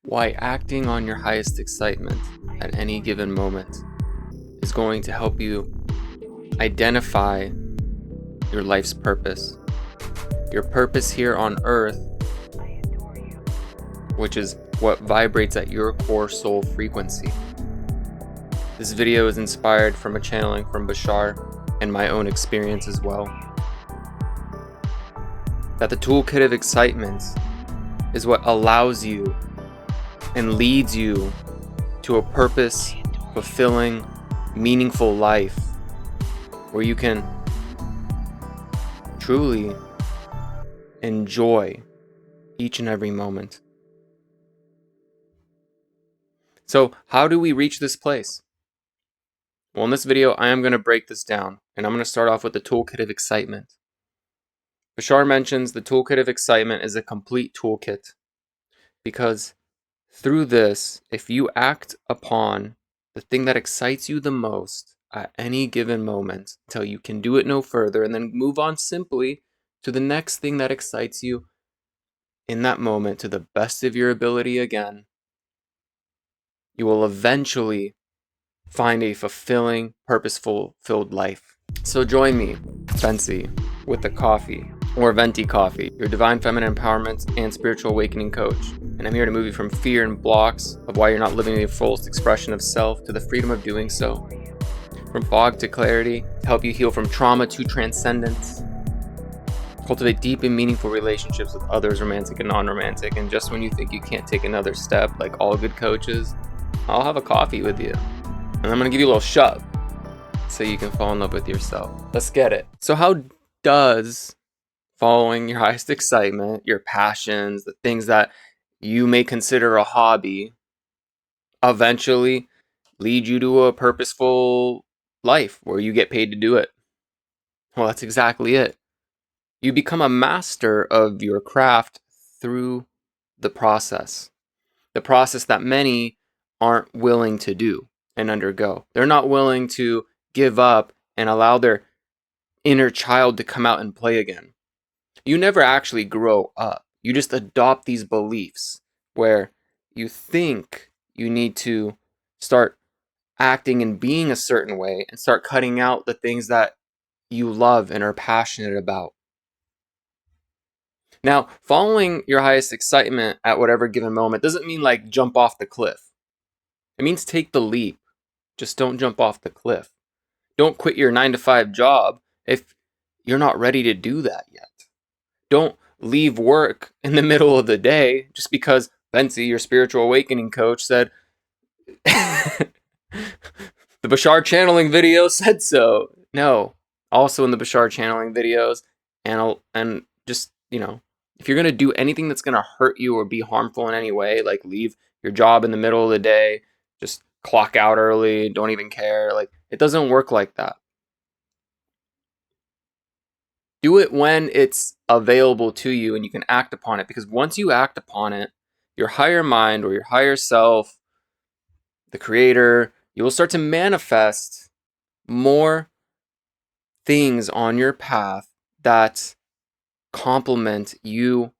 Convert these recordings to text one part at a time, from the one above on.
why acting on your highest excitement at any given moment is going to help you identify your life's purpose. Your purpose here on earth, which is what vibrates at your core soul frequency. This video is inspired from a channeling from Bashar and my own experience as well. That the toolkit of excitement is what allows you and leads you to a purpose, fulfilling, meaningful life where you can truly enjoy each and every moment. So how do we reach this place? Well, in this video, I am going to break this down, and I'm going to start off with the toolkit of excitement. Bashar mentions the toolkit of excitement is a complete toolkit because through this, if you act upon the thing that excites you the most at any given moment until you can do it no further and then move on simply to the next thing that excites you in that moment to the best of your ability again, you will eventually find a fulfilling, purposeful, filled life. So join me, Fancy, with the coffee, or Venti Coffee, your divine feminine empowerment and spiritual awakening coach. And I'm here to move you from fear and blocks of why you're not living the fullest expression of self to the freedom of doing so. From fog to clarity, to help you heal from trauma to transcendence. Cultivate deep and meaningful relationships with others, romantic and non-romantic. And just when you think you can't take another step, like all good coaches, I'll have a coffee with you. And I'm going to give you a little shove so you can fall in love with yourself. Let's get it. So how does following your highest excitement, your passions, the things that you may consider a hobby, eventually lead you to a purposeful life where you get paid to do it? Well, that's exactly it. You become a master of your craft through the process that many aren't willing to do and undergo. They're not willing to give up and allow their inner child to come out and play again. You never actually grow up. You just adopt these beliefs where you think you need to start acting and being a certain way and start cutting out the things that you love and are passionate about. Now, following your highest excitement at whatever given moment doesn't mean like jump off the cliff. It means take the leap. Just don't jump off the cliff. Don't quit your 9-to-5 job if you're not ready to do that yet. Don't leave work in the middle of the day just because Fancy, your spiritual awakening coach, said the Bashar channeling video said so. No. Also in the Bashar channeling videos, and just, if you're going to do anything that's going to hurt you or be harmful in any way, like leave your job in the middle of the day, just clock out early, don't even care, like it doesn't work like that. Do it when it's available to you and you can act upon it, because once you act upon it, your higher mind or your higher self, the creator, you will start to manifest more things on your path that complement you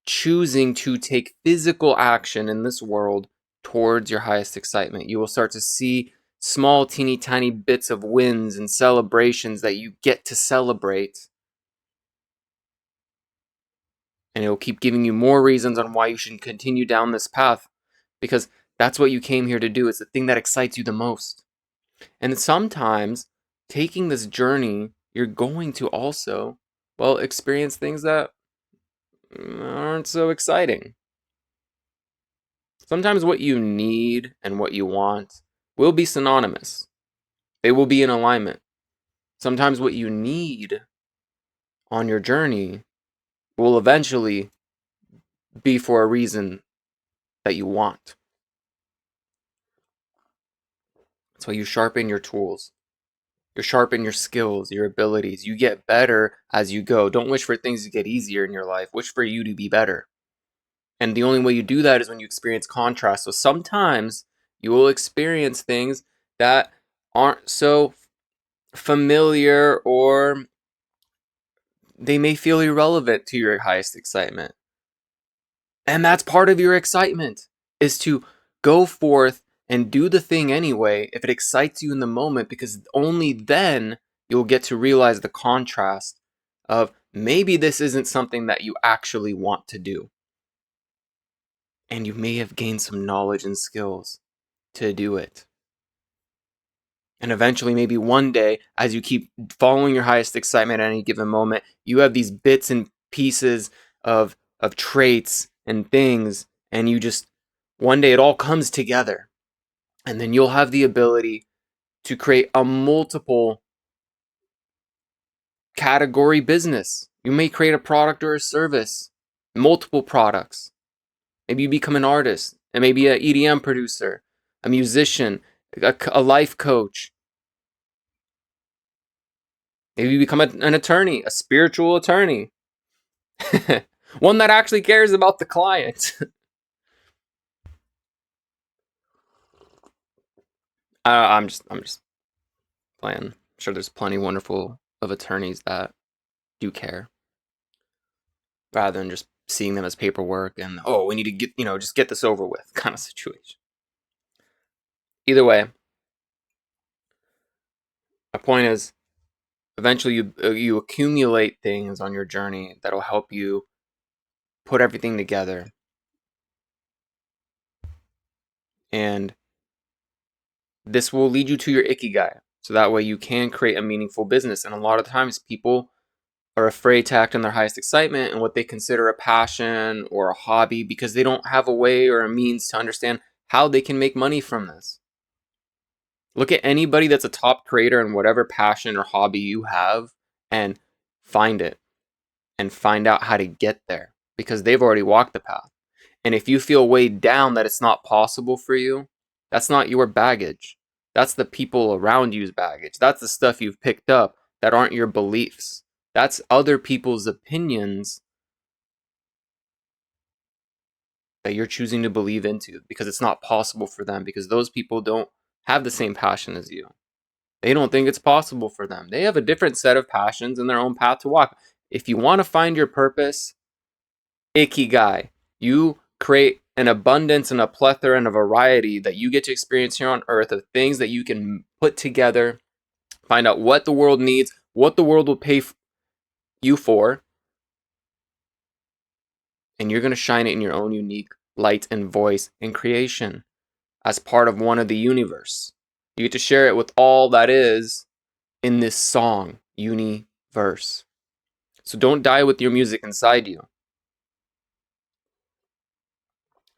choosing to take physical action in this world towards your highest excitement. You will start to see small, teeny tiny bits of wins and celebrations that you get to celebrate. And it will keep giving you more reasons on why you should continue down this path, because that's what you came here to do. It's the thing that excites you the most. And sometimes taking this journey, you're going to also, experience things that aren't so exciting. Sometimes what you need and what you want will be synonymous. They will be in alignment. Sometimes what you need on your journey will eventually be for a reason that you want. That's why you sharpen your tools. You sharpen your skills, your abilities. You get better as you go. Don't wish for things to get easier in your life. Wish for you to be better. And the only way you do that is when you experience contrast. So sometimes you will experience things that aren't so familiar, or they may feel irrelevant to your highest excitement. And that's part of your excitement. is to go forth and do the thing anyway if it excites you in the moment, because only then you'll get to realize the contrast of maybe this isn't something that you actually want to do. And you may have gained some knowledge and skills to do it. And eventually, maybe one day, as you keep following your highest excitement at any given moment, you have these bits and pieces of traits and things, and you just, one day it all comes together. And then you'll have the ability to create a multiple category business. You may create a product or a service, multiple products. Maybe you become an artist, and maybe an EDM producer, a musician, a life coach. Maybe you become an attorney, a spiritual attorney. One that actually cares about the client. I'm just playing. I'm sure there's plenty wonderful of attorneys that do care, rather than just seeing them as paperwork and, oh, we need to get, just get this over with kind of situation. Either way, my point is, eventually you accumulate things on your journey that'll help you put everything together, and this will lead you to your ikigai, so that way you can create a meaningful business. And a lot of times people are afraid to act on their highest excitement and what they consider a passion or a hobby, because they don't have a way or a means to understand how they can make money from this. Look at anybody that's a top creator in whatever passion or hobby you have, and find it and find out how to get there, because they've already walked the path. And if you feel weighed down that it's not possible for you, that's not your baggage. That's the people around you's baggage. That's the stuff you've picked up that aren't your beliefs. That's other people's opinions that you're choosing to believe into, because it's not possible for them, because those people don't have the same passion as you. They don't think it's possible for them. They have a different set of passions and their own path to walk. If you want to find your purpose, ikigai, you create an abundance and a plethora and a variety that you get to experience here on earth of things that you can put together, find out what the world needs, what the world will pay you for, and you're going to shine it in your own unique light and voice and creation as part of one of the universe. You get to share it with all that is in this song, universe. So don't die with your music inside you.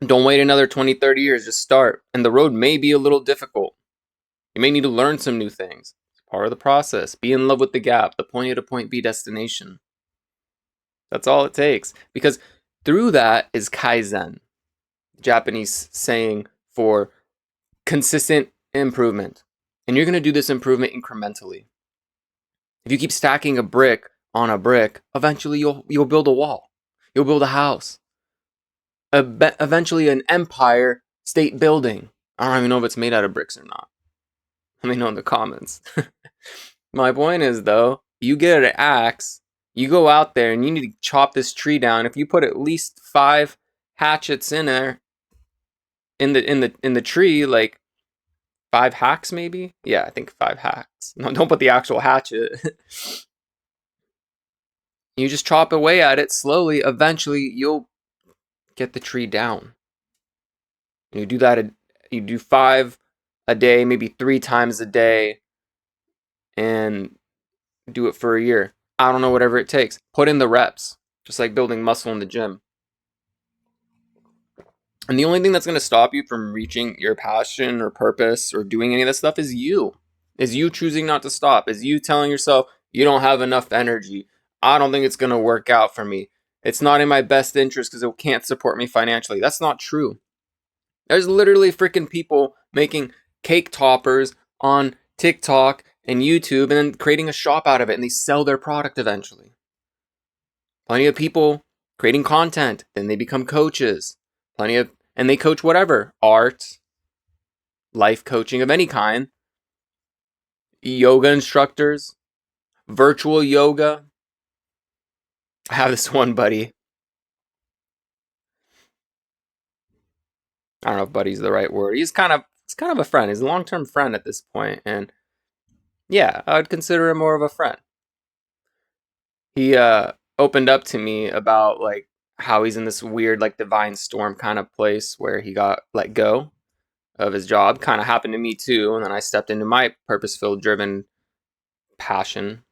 Don't wait another 20, 30 years, just start. And the road may be a little difficult. You may need to learn some new things. It's part of the process. Be in love with the gap, the point A to point B destination. That's all it takes. Because through that is Kaizen, Japanese saying for consistent improvement. And you're going to do this improvement incrementally. If you keep stacking a brick on a brick, eventually you'll build a wall. You'll build a house. Eventually an empire state building. I don't even know if it's made out of bricks or not. Let me know in the comments. My point is, though, you get an axe, you go out there and you need to chop this tree down. If you put at least 5 hatchets in there, in the tree, like 5 hacks maybe? Yeah, I think 5 hacks. No, don't put the actual hatchet. You just chop away at it slowly. Eventually, you'll get the tree down. You do that. You do 5 a day, maybe 3 times a day, and do it for a year. I don't know, whatever it takes. Put in the reps, just like building muscle in the gym. And the only thing that's going to stop you from reaching your passion or purpose or doing any of this stuff is you. Is you choosing not to stop. Is you telling yourself you don't have enough energy. I don't think it's going to work out for me. It's not in my best interest because it can't support me financially. That's not true. There's literally freaking people making cake toppers on TikTok and YouTube and then creating a shop out of it, and they sell their product eventually. Plenty of people creating content, then they become coaches. And they coach whatever, art, life coaching of any kind, yoga instructors, virtual yoga. I have this one buddy. I don't know if buddy's the right word. He's kind of a friend. He's a long-term friend at this point, and yeah, I would consider him more of a friend. He opened up to me about like how he's in this weird like divine storm kind of place where he got let go of his job. Kind of happened to me too, and then I stepped into my purpose-filled driven passion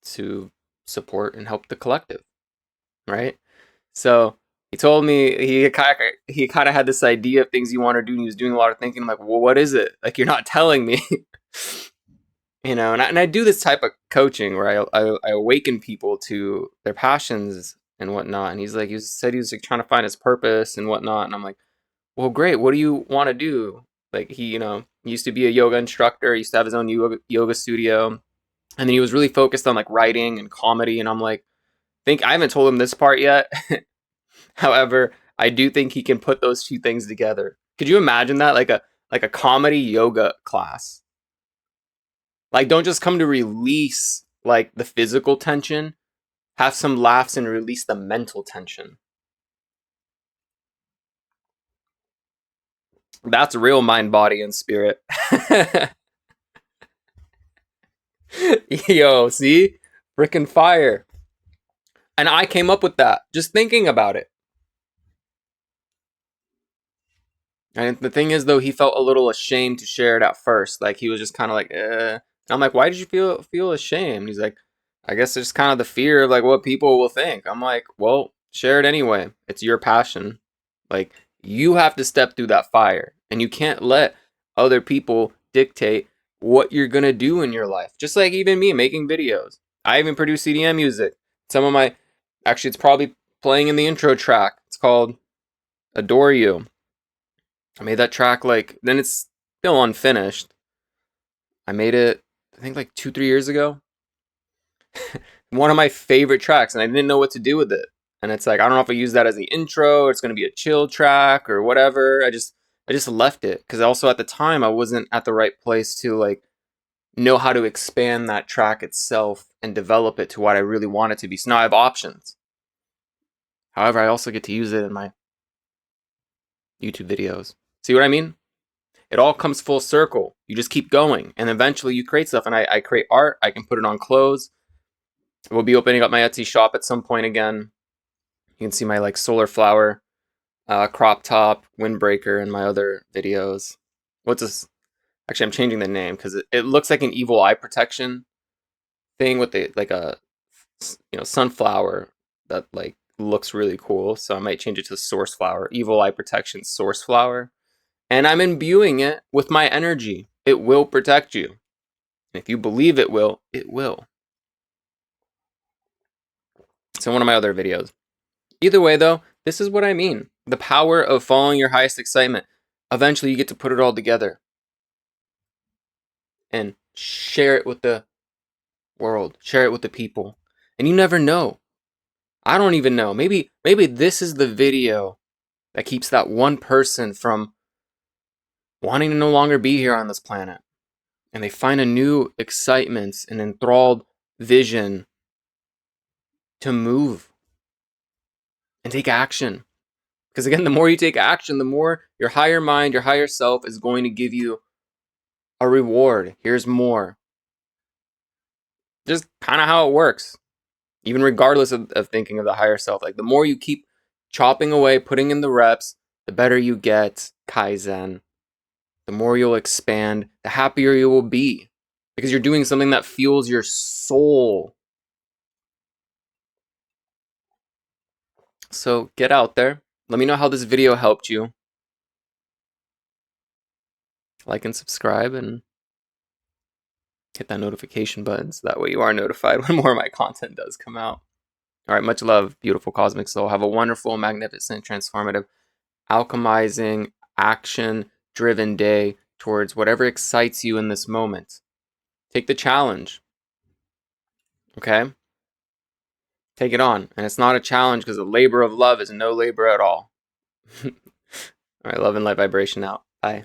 to support and help the collective, right? So he told me he kind of had this idea of things he wanted to do, and he was doing a lot of thinking. I'm like, well, what is it? Like, you're not telling me. And I do this type of coaching where I awaken people to their passions and whatnot. And he said he was like trying to find his purpose and whatnot. And I'm like, well, great. What do you want to do? Like he used to be a yoga instructor. He used to have his own yoga studio. And then he was really focused on like writing and comedy. And I'm like, think I haven't told him this part yet. However, I do think he can put those two things together. Could you imagine that? Like a comedy yoga class. Like, don't just come to release like the physical tension. Have some laughs and release the mental tension. That's real mind, body, and spirit. Yo, see? Frickin' fire. And I came up with that just thinking about it. And the thing is, though, he felt a little ashamed to share it at first. Like, he was just kind of like, eh. And I'm like, why did you feel ashamed? He's like, I guess it's kind of the fear of like what people will think. I'm like, well, share it anyway. It's your passion. Like, you have to step through that fire, and you can't let other people dictate what you're gonna do in your life. Just like even me making videos. I even produce CDM music. Some of my, actually, it's probably playing in the intro track. It's called "Adore You." I made that track then it's still unfinished. I made it, I think, like 2-3 years ago. One of my favorite tracks, and I didn't know what to do with it. And it's like, I don't know if I use that as the intro or it's going to be a chill track or whatever. I just left it because also at the time I wasn't at the right place to like know how to expand that track itself and develop it to what I really want it to be. So now I have options. However, I also get to use it in my YouTube videos. See what I mean? It all comes full circle. You just keep going, and eventually you create stuff. And I create art. I can put it on clothes. We'll be opening up my Etsy shop at some point again. You can see my like solar flower, crop top, windbreaker, and my other videos. What's this? Actually, I'm changing the name because it looks like an evil eye protection thing with like a sunflower that like looks really cool. So I might change it to source flower, evil eye protection source flower. And I'm imbuing it with my energy. It will protect you. And if you believe it will, it will. So one of my other videos. Either way, though, this is what I mean. The power of following your highest excitement. Eventually, you get to put it all together and share it with the world. Share it with the people. And you never know. I don't even know. Maybe this is the video that keeps that one person from wanting to no longer be here on this planet. And they find a new excitement and enthralled vision to move and take action. Because again, the more you take action, the more your higher mind, your higher self is going to give you a reward. Here's more. Just kind of how it works. Even regardless of thinking of the higher self. Like the more you keep chopping away, putting in the reps, the better you get. Kaizen. The more you'll expand, the happier you will be. Because you're doing something that fuels your soul. So get out there. Let me know how this video helped you. Like and subscribe and hit that notification button so that way you are notified when more of my content does come out. All right, much love, beautiful cosmic soul. Have a wonderful, magnificent, transformative, alchemizing, action-driven day towards whatever excites you in this moment. Take the challenge, okay? Take it on. And it's not a challenge because the labor of love is no labor at all. All right, love and light vibration out. Bye.